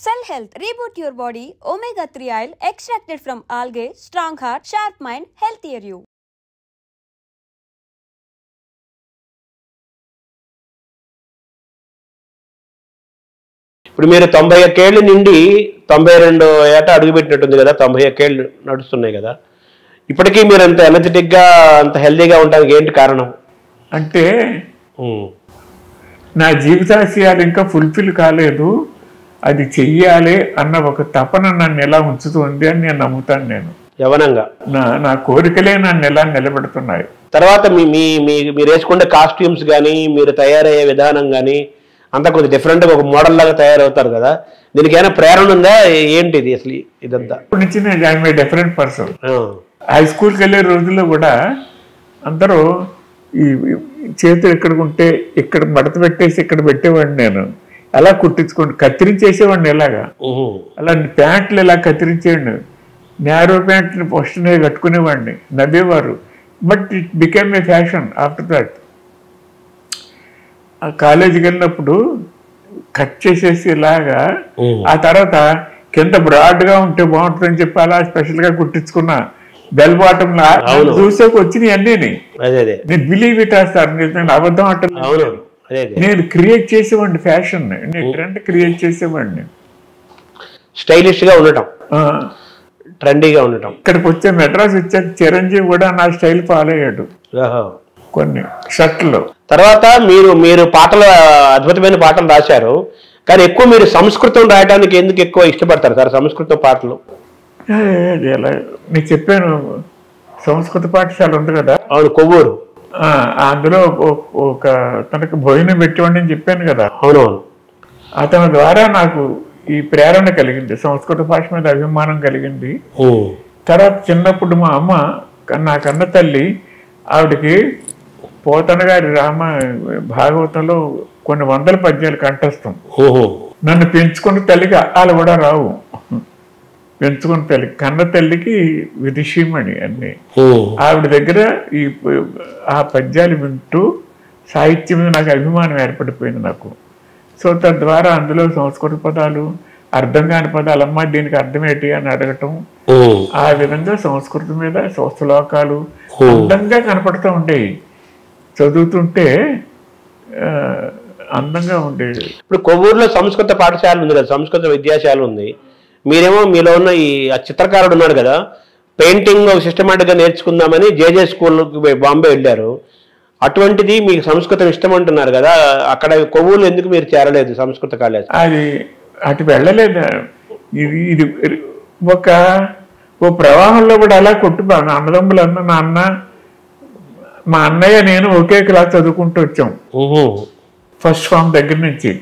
Cell Health, reboot your body, omega-3 oil extracted from algae, strong heart, sharp mind, healthier you. ఇప్పుడు మీరు 91 ఏళ్ళ నుండి 92 ఏట అడుగుపెట్టినట్టుంది కదా, 91 ఏళ్ళు నడుస్తున్నాయి కదా. ఇప్పటికీ మీరు అంత ఎనర్జెటిక్గా అంత హెల్దీగా ఉండడానికి ఏంటి కారణం? అంటే నా జీవితాశయాలు ఇంకా ఫుల్ఫిల్ కాలేదు, అది చెయ్యాలి అన్న ఒక తపన నన్ను ఎలా ఉంచుతుంది అని నేను నమ్ముతాను. నేను యవనంగా నా కోరికలే నన్ను ఎలా నిలబెడుతున్నాయి. తర్వాత మీరు వేసుకునే కాస్ట్యూమ్స్ కానీ మీరు తయారయ్యే విధానం కానీ అంతా కొంచెం డిఫరెంట్గా ఒక మోడల్ లాగా తయారవుతారు కదా, దీనికి ఏమైనా ప్రేరణ ఉందా? ఏంటిది అసలు ఇదంతా? ఇప్పటి నుంచి నేను I'm a different person. High స్కూల్కి వెళ్ళే రోజుల్లో కూడా అందరూ ఈ చేతులు ఎక్కడికి ఉంటే ఇక్కడ మడత పెట్టేసి ఇక్కడ పెట్టేవాడిని. నేను అలా కుట్టించుకోండి, కత్తిరించేసేవాడిని. ఎలాగా అలా ప్యాంట్లు ఇలా కత్తిరించేవాడిని. నేరో ప్యాంట్ని ఫస్ట్ నేను కట్టుకునేవాడిని, నవ్వేవారు. But it became a fashion after that. ఆ కాలేజీకి వెళ్ళినప్పుడు కట్ చేసేసి ఇలాగా, ఆ తర్వాత కింద బ్రాడ్గా ఉంటే బాగుంటుందని చెప్పి అలా స్పెషల్గా కుట్టించుకున్నా. బెల్ బాటమ్ చూసాక వచ్చినాయి అన్నీ. నేను బిలీవ్ ఇట్ సార్, నేను అబద్ధం అంటున్నాను. నేను క్రియేట్ చేసేవాడిని ఫ్యాషన్, నేను ట్రెండ్ క్రియేట్ చేసేవాడిని. స్టైలిష్గా ఉండటం, ట్రెండీగా ఉండటం. ఇక్కడికి వచ్చే మెడ్రాస్ వచ్చాక చిరంజీవి కూడా నా స్టైల్ ఫాలో అయ్యాడు కొన్ని షర్ట్లు. తర్వాత మీరు పాటలు, అద్భుతమైన పాటలు రాశారు, కానీ ఎక్కువ మీరు సంస్కృతం రాయడానికి ఎందుకు ఎక్కువ ఇష్టపడతారు సార్? సంస్కృత పాటలు నీకు చెప్పాను, సంస్కృత పాఠశాల ఉంది కదా. అవును, కొవ్వూరు. అందులో ఒక తనకు భోజనం పెట్టేవాడిని అని చెప్పాను కదా. అవునవును. అతని ద్వారా నాకు ఈ ప్రేరణ కలిగింది, సంస్కృత భాష మీద అభిమానం కలిగింది. తర్వాత చిన్నప్పుడు మా అమ్మ, నా కన్న తల్లి, ఆవిడకి పోతన గారి భాగవతంలో కొన్ని వందల పద్యాలు కంఠస్థం. నన్ను పెంచుకున్న తల్లికి వాళ్ళు కూడా రావు. పెంచుకున్న తల్లి, కన్న తల్లికి విదుషీమణి అన్ని. ఆవిడ దగ్గర ఆ పద్యాలు వింటూ సాహిత్యం మీద నాకు అభిమానం ఏర్పడిపోయింది నాకు. సో తద్వారా అందులో సంస్కృత పదాలు, అర్థం కాని పదాలు, అమ్మ దీనికి అర్థమేంటి అని అడగటం, ఆ విధంగా సంస్కృతం మీద శ్లోకాలు అందంగా కనపడుతూ ఉండేవి. చదువుతుంటే అందంగా ఉండేది. ఇప్పుడు కొవ్వూరులో సంస్కృత పాఠశాల ఉంది కదా, సంస్కృత విద్యాశాల ఉంది. మీరేమో మీలో ఉన్న ఈ చిత్రకారుడు ఉన్నాడు కదా, పెయింటింగ్ సిస్టమేటిక్గా నేర్చుకుందామని జేజే స్కూల్కి బాంబే వెళ్ళారు. అటువంటిది మీకు సంస్కృతం ఇష్టం అంటున్నారు కదా, అక్కడ కొవ్వూరులో ఎందుకు మీరు చేరలేదు సంస్కృత కాలేజ్? అది అటు వెళ్ళలేదు. ఇది ఓ ప్రవాహంలో కూడా అలా కొట్టుకున్నాను. అన్నదమ్ములు నా అన్న, మా అన్నయ్య నేను ఒకే క్లాస్ చదువుకుంటూ వచ్చాం, ఫస్ట్ ఫామ్ దగ్గర నుంచి.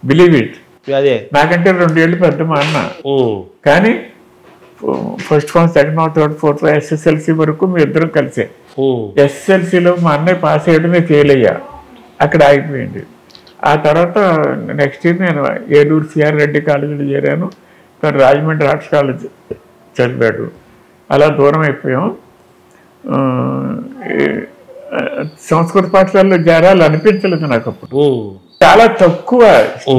Believe it. అదే నాకంటే 2 ఏళ్ళు పెద్ద మా అన్న. కానీ first form, second form, third, fourth, SSLC వరకు మీ ఇద్దరం కలిసే. ఎస్ఎస్ఎల్సిలో మా అన్నయ్య పాస్ అయ్యడమే ఫెయిల్ అయ్యా, అక్కడ ఆగిపోయింది. ఆ తర్వాత నెక్స్ట్ ఇయర్ నేను ఏలూరు సిఆర్ రెడ్డి కాలేజీలో చేరాను, కానీ రాజమండ్రి ఆర్ట్స్ కాలేజ్ చదివాడు. అలా దూరం అయిపోయాం. సంస్కృత పాఠశాలలో చేరాలి అనిపించలేదు నాకు అప్పుడు. చాలా తక్కువ,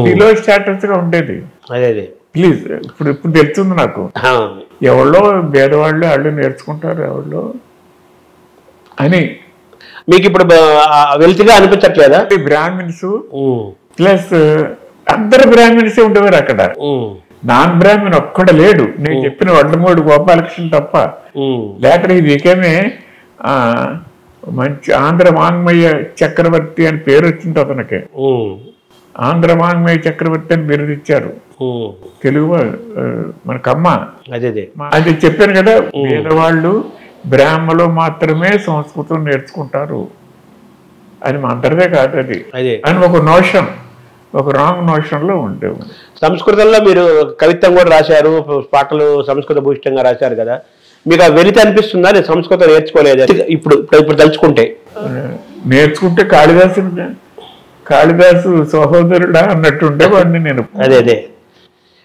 బిలో స్టాటస్ గా ఉండేది. ప్లీజ్ ఇప్పుడు తెలుస్తుంది నాకు. ఎవరో పేదవాళ్ళు వాళ్ళు నేర్చుకుంటారు ఎవరో అని. మీకు ఇప్పుడు వెల్తిగా అనిపించట్లేదా? బ్రాహ్మిన్స్ ప్లస్ అందరు బ్రాహ్మిన్సే ఉండేవారు అక్కడ. నాన్ బ్రాహ్మణ్ ఒక్కడ లేడు. నేను చెప్పిన వడ్లమూడి గోపాలకృష్ణ తప్ప. లేకపోతే ఇది ఏకేమే మంచి ఆంధ్ర వాంగ్మయ చక్రవర్తి అని పేరు వచ్చింది అతనికి. ఆంధ్ర వాంగ్మయ చక్రవర్తి అని బిరుదు ఇచ్చారు తెలుగు మనకమ్మ. అది చెప్పాను కదా, పేదవాళ్ళు బ్రాహ్మలో మాత్రమే సంస్కృతం నేర్చుకుంటారు. అది మా అందరిదే కాదు అది అని ఒక నోషన్, ఒక రాంగ్ నోషన్ లో ఉండేవి. సంస్కృతంలో మీరు కవిత్వం కూడా రాశారు, పాటలు సంస్కృత భూషితంగా రాశారు కదా, మీకు ఆ వెలితి అనిపిస్తుందా? నేను సంస్కృతం నేర్చుకోలేదు ఇప్పుడు తలుచుకుంటే. నేర్చుకుంటే కాళిదాసు సహోదరుడా అన్నట్టు ఉండేవాడిని నేను. అదే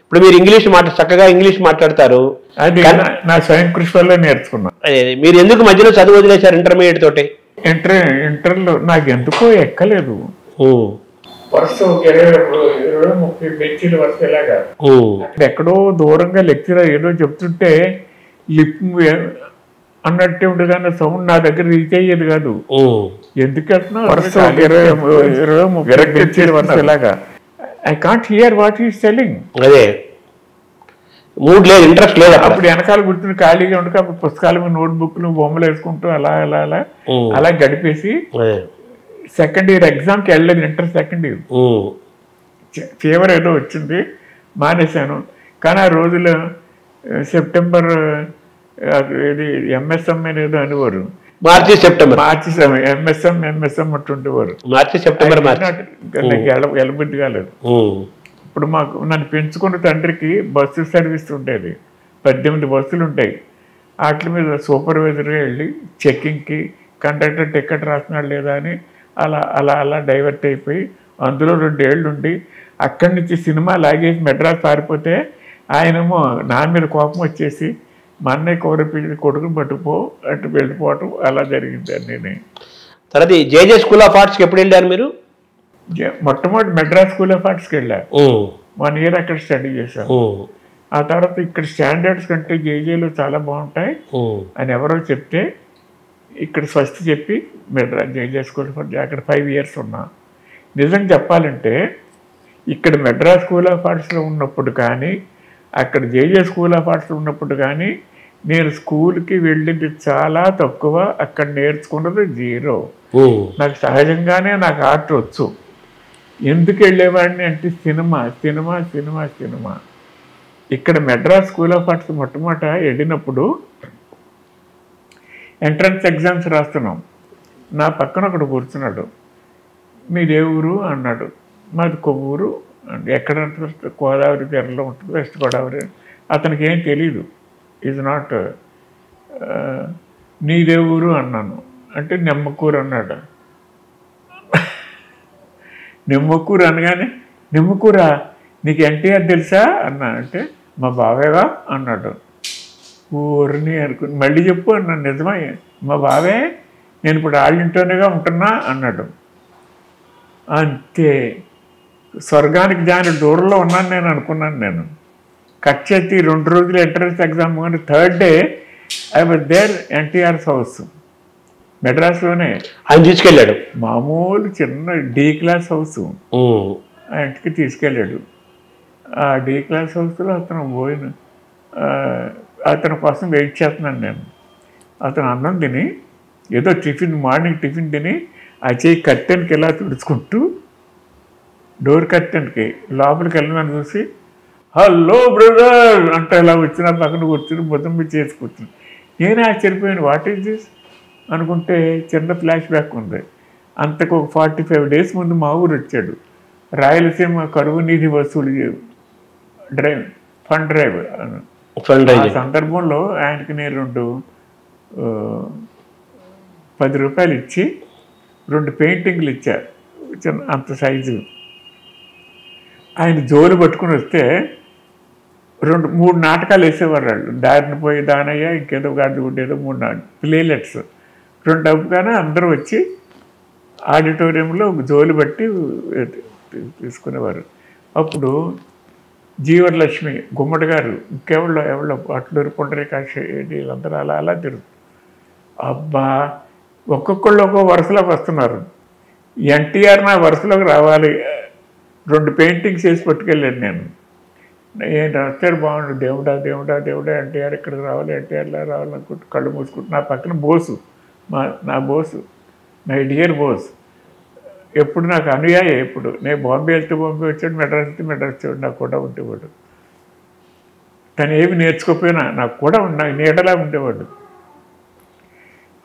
ఇప్పుడు మీరు చక్కగా ఇంగ్లీష్ మాట్లాడతారు. అది నా స్వయం కృషి వల్ల నేర్చుకున్నా. మీరు ఎందుకు మధ్యలో చదువు వదిలేశారు ఇంటర్మీడియట్ తోటి? ఇంటర్లో నాకు ఎందుకో ఎక్కలేదు. వరుస ఒక 20-30 బెంచీలు వరుస ఇలాగా. ఎక్కడో దూరంగా లెక్చరర్ ఏదో చెప్తుంటే లిప్ అన్నట్టు ఉండగానే సౌండ్ నా దగ్గర రీచ్ అయ్యేది కాదు. ఎందుకు వెళ్తున్నా వరుస 20-30 బెంచీలు వరుస ఇలాగా. I can't hear what is selling. అదే మూడ్ లేదు, ఇంట్రెస్ట్ లేదు. అప్పుడు వెనకాల కూర్చుని ఖాళీగా ఉండక అప్పుడు పుస్తకాలు మీద నోట్బుక్లు బొమ్మలు వేసుకుంటూ అలా అలా అలా అలా గడిపేసి సెకండ్ ఇయర్ ఎగ్జామ్కి వెళ్ళలేదు. ఇంటర్ సెకండ్ ఇయర్ ఫీవర్ ఏదో వచ్చింది, మానేశాను. కానీ ఆ రోజులో సెప్టెంబర్ ఇది ఎంఎస్ఎం అనేదో అనేవారు. మార్చి సెప్టెంబర్ ఎంఎస్ఎం అంటుండేవారు. మార్చి సెప్టెంబర్ ఎలబుద్ధి కాలేదు. ఇప్పుడు మాకు నన్ను పెంచుకున్న తండ్రికి బస్సు సర్వీస్ ఉండేది. 18 బస్సులు ఉంటాయి. వాటి మీద సూపర్వైజర్గా వెళ్ళి చెక్కింగ్కి కండక్టర్ టికెట్ రాస్తున్నాడు లేదా అని అలా అలా అలా డైవర్ట్ అయిపోయి అందులో 2 ఏళ్ళు ఉండి అక్కడి నుంచి సినిమా లాగేసి మెడ్రాస్ పారిపోతే ఆయనేమో నా మీద కోపం వచ్చేసి మా అన్నయ్య కోరపిల్లి కొడుకుని పట్టుకుపో అటు వెళ్ళిపోవటం అలా జరిగింది. నేను తర్వాత జేజే స్కూల్ ఆఫ్ ఆర్ట్స్కి ఎప్పుడు వెళ్ళారు మీరు? మొట్టమొదటి మెడ్రాస్ స్కూల్ ఆఫ్ ఆర్ట్స్కి వెళ్ళాను. 1 ఇయర్ అక్కడ స్టడీ చేశాను. ఆ తర్వాత ఇక్కడ స్టాండర్డ్స్ కంటే జేజేలు చాలా బాగుంటాయి అని ఎవరో చెప్తే ఇక్కడ స్వస్తి చెప్పి మెడ్రాస్ జేజే స్కూల్ ఆఫ్ ఆర్ట్స్ అక్కడ 5 ఇయర్స్ ఉన్నా. నిజం చెప్పాలంటే ఇక్కడ మెడ్రాస్ స్కూల్ ఆఫ్ ఆర్ట్స్లో ఉన్నప్పుడు కానీ అక్కడ జేజే స్కూల్ ఆఫ్ ఆర్ట్స్లో ఉన్నప్పుడు కానీ నేను స్కూల్కి వెళ్ళింది చాలా తక్కువ, అక్కడ నేర్చుకున్నది 0. నాకు సహజంగానే నాకు ఆర్ట్ వచ్చు. ఎందుకు వెళ్ళేవాడిని అంటే సినిమా సినిమా సినిమా సినిమా. ఇక్కడ మెడ్రాస్ స్కూల్ ఆఫ్ ఆర్ట్స్ మొట్టమొదట వెళ్ళినప్పుడు ఎంట్రన్స్ ఎగ్జామ్స్ రాస్తున్నాం. నా పక్కన ఒకడు కూర్చున్నాడు. మీదే ఊరు అన్నాడు. మాది కొవ్వూరు. ఎక్కడ గోదావరి తీరంలో ఉంటుంది, వెస్ట్ గోదావరి. అతనికి ఏం తెలీదు. ఈజ్ నాట్ నీదే ఊరు అన్నాను. అంటే నిమ్మకూరు అన్నాడు. నిమ్మకూరు అనగానే నిమ్మకూరా నీకు ఎన్టీఆర్ తెలుసా అన్నా. అంటే మా బావేగా అన్నాడు. ఊరిని అనుకుని మళ్ళీ చెప్పు అన్నాను. నిజమా? మా బావే, నేను ఇప్పుడు వాళ్ళింట్లోనేగా ఉంటున్నా అన్నాడు. అంతే, స్వర్గానికి జాని దూరంలో ఉన్నాను నేను అనుకున్నాను. నేను కట్ చేసి 2 రోజులు ఎంట్రన్స్ ఎగ్జామ్ కానీ 3rd day I was there NTR's house మెడ్రాస్లోనే. ఆయన తీసుకెళ్ళాడు. మామూలు చిన్న D క్లాస్ హౌస్ ఆ ఇంటికి తీసుకెళ్ళాడు. ఆ D క్లాస్ హౌస్లో అతను పోయిన అతని కోసం వెయిట్ చేస్తున్నాను నేను. అతను అన్నం తిని ఏదో మార్నింగ్ టిఫిన్ తిని ఆ చేయి కర్టెన్కి ఇలా తుడుచుకుంటూ డోర్ కర్టెన్కి లోపలికి వెళ్ళిన చూసి హలో బ్రదర్ అంటే ఇలా వచ్చిన పక్కన కూర్చుని బుద్ధం మీద చేసి కూర్చుని నేను ఆశ్చర్యపోయాను. వాట్ ఈజ్ దిస్ అనుకుంటే చిన్న ఫ్లాష్ బ్యాక్ ఉంది. అంతకు ఒక 45 డేస్ ముందు మా ఊరు వచ్చాడు. రాయలసీమ కరువు నిధి వసూలు ఫండ్ డ్రైవ్. ఆ సందర్భంలో ఆయనకి నేను 10 రూపాయలు ఇచ్చి 2 పెయింటింగ్లు ఇచ్చారు చిన్న అంత సైజు. ఆయన జోలు పట్టుకుని వస్తే 2-3 నాటకాలు వేసేవారు వాళ్ళు. దారిని పోయి దానయ్య ఇంకేదో గాడి ఉండేదో 3 ప్లేలెట్స్ 2 అవ్వగానే అందరూ వచ్చి ఆడిటోరియంలో జోలు బట్టి తీసుకునేవారు. అప్పుడు జీవలక్ష్మి గుమ్మడి గారు ఇంకెవళ్ళో అట్లూరు పుండరీకాక్షి వీళ్ళందరూ అలా అలా తిరుగుతారు. అబ్బా ఒక్కొక్కళ్ళు ఒక్కో వరుసలోకి వస్తున్నారు. ఎన్టీఆర్ నా వరుసలోకి రావాలి. 2 పెయింటింగ్స్ వేసి పట్టుకెళ్ళాను నేను. ఏంటి వస్తారు బాగుండు, దేవుడా దేవుడా దేవుడా ఎన్టీఆర్ ఇక్కడికి రావాలి, ఎన్టీఆర్లా రావాలనుకుంటూ కళ్ళు మూసుకుంటూ నా పక్కన బోసు నా బోసు మై డియర్ బోస్ ఎప్పుడు నాకు అనుయాయి. ఎప్పుడు నేను బాంబే వెళ్తే బాంబే వచ్చాడు, మెడ్రాస్ వెళ్తే మెడ్రాస్ వచ్చాడు. నాకు కూడా ఉండేవాడు. తను ఏమి నేర్చుకోకపోయినా నాకు కూడా నీడలా ఉండేవాడు.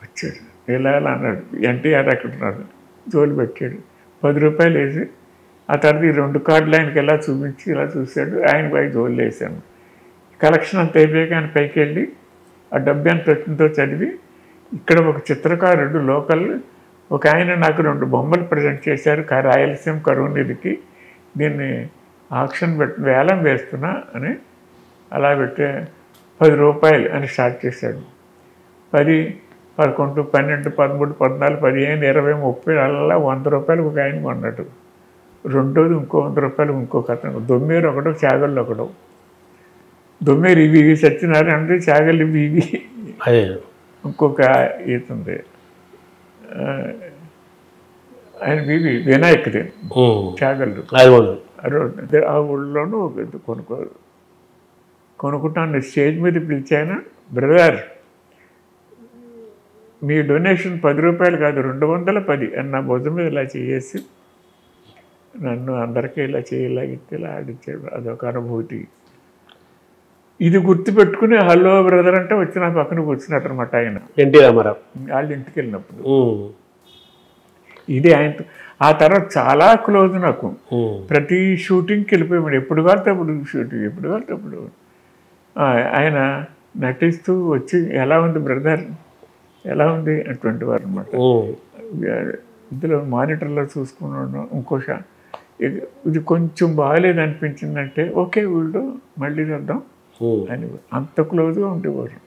వచ్చాడు ఇలా అన్నాడు, ఎన్టీఆర్ అక్కడ ఉన్నాడు, జోలు పెట్టాడు. 10 రూపాయలు వేసి ఆ తర్వాత ఈ 2 కార్డులు ఆయనకి ఎలా చూపించి ఇలా చూశాడు. ఆయన పై జోలు వేసాను. కలెక్షన్ అంత అయిపోయాక ఆయన పైకి వెళ్ళి ఆ డబ్బు ఎంత వచ్చిందో చదివి ఇక్కడ ఒక చిత్రకారుడు లోకల్ ఒక ఆయన నాకు 2 బొమ్మలు ప్రజెంట్ చేశారు. రాయలసీమ కరువు నిధికి. దీన్ని ఆక్షన్ వేలం వేస్తున్నా అని అలా పెట్టే 10 రూపాయలు అని స్టార్ట్ చేశాడు. 10, 11, 12, 13, 14, 15, 20, 30 అలా 100 రూపాయలు ఒక ఆయన కొన్నాడు. రెండోది ఇంకో 100 రూపాయలు ఇంకొక అతను, దొమ్మేరు ఒకడు, చాగళ్ళు ఒకడు. దొమ్మేరు ఇవి సత్యనారాయణ అంటే, చాగళ్ళు ఇవి ఇంకొక ఈతుంది ఆయన బీబీ వినాయక్ది చాగళ్ళు. ఆ ఊళ్ళోనూ కొనుక్కుంటాను. స్టేజ్ మీద పిలిచాను, బ్రదర్ మీ డొనేషన్ 10 రూపాయలు కాదు 210 అని నా భుజం మీద ఇలా చేసి నన్ను అందరికీ ఇలా చేయలాగితే ఇలా ఆడించాడు. అదొక అనుభూతి. ఇది గుర్తుపెట్టుకుని హలో బ్రదర్ అంటే వచ్చి నా పక్కన కూర్చున్నట్టు అనమాట ఆయన, ఎన్టీ రామారావు వాళ్ళ ఇంటికి వెళ్ళినప్పుడు. ఇది ఆయన. ఆ తర్వాత చాలా క్లోజ్ నాకు. ప్రతి షూటింగ్కి వెళ్ళిపోయాడు, ఎప్పుడు కాలితే అప్పుడు షూటింగ్, ఎప్పుడు కాలితే అప్పుడు. ఆయన నటిస్తూ వచ్చి ఎలా ఉంది బ్రదర్, ఎలా ఉంది అటువంటి వారు అనమాట. ఇందులో మానిటర్లో చూసుకున్నాను. ఇంకో ఇది కొంచెం బాగాలేదు అనిపించిందంటే ఓకే వీళ్ళు మళ్ళీ చేద్దాం అని, అంత క్లోజ్గా ఉండేవారు.